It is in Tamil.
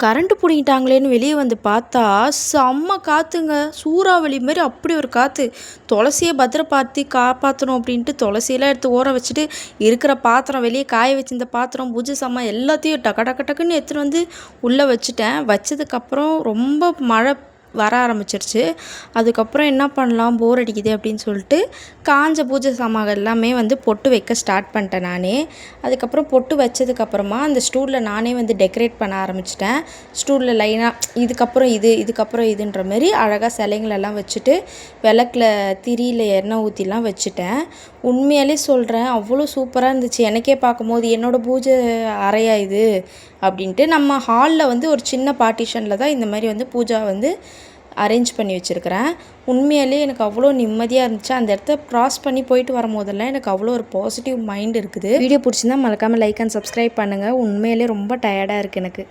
கரண்ட் புடிங்கிட்டாங்களேன்னு வெளியே வந்து பார்த்தா செம்ம காற்றுங்க. சூறாவளி மாரி அப்படி ஒரு காற்று. துளசியை பத்திரப்படுத்தி காப்பாற்றணும் அப்படின்ட்டு துளசியெல்லாம் எடுத்து ஊற வச்சுட்டு இருக்கிற பாத்திரம் வெளியே காய வச்சிருந்த பாத்திரம் பூஜை சாமான் எல்லாத்தையும் டக்கு டக்கு டக்குன்னு எடுத்துகிட்டு வந்து உள்ளே வச்சுட்டேன். வச்சதுக்கப்புறம் ரொம்ப மழை வர ஆரம்பிச்சிருச்சு. அதுக்கப்புறம் என்ன பண்ணலாம், போர் அடிக்குது அப்படின்னு சொல்லிட்டு காஞ்ச பூஜை சாமான் எல்லாமே வந்து பொட்டு வைக்க ஸ்டார்ட் பண்ணிட்டேன் நானே. அதுக்கப்புறம் பொட்டு வச்சதுக்கப்புறமா அந்த ஸ்டூலில் நானே வந்து டெக்கரேட் பண்ண ஆரம்பிச்சிட்டேன். ஸ்டூலில் லைனாக இதுக்கப்புறம் இதுக்கப்புறம் இதுன்ற மாரி அழகாக சிலைங்களெல்லாம் வச்சுட்டு விளக்கில் திரியில் எண்ணெய் ஊற்றிலாம் வச்சுட்டேன். உண்மையாலே சொல்கிறேன், அவ்வளோ சூப்பராக இருந்துச்சு. எனக்கே பார்க்கும்போது என்னோடய பூஜை அறையா இது அப்படின்ட்டு. நம்ம ஹாலில் வந்து ஒரு சின்ன பார்ட்டிஷனில் தான் இந்த மாதிரி வந்து பூஜா வந்து அரேஞ்ச் பண்ணி வச்சுருக்கிறேன். உண்மையாலே எனக்கு அவ்வளோ நிம்மதியாக இருந்துச்சு. அந்த இடத்த க்ராஸ் பண்ணி போயிட்டு வரும்போதெல்லாம் எனக்கு அவ்வளோ ஒரு பாசிட்டிவ் மைண்ட் இருக்குது. வீடியோ பிடிச்சிருந்தா மறக்காமல் லைக் அண்ட் சப்ஸ்கிரைப் பண்ணுங்கள். உண்மையிலே ரொம்ப டயர்டாக இருக்குது எனக்கு.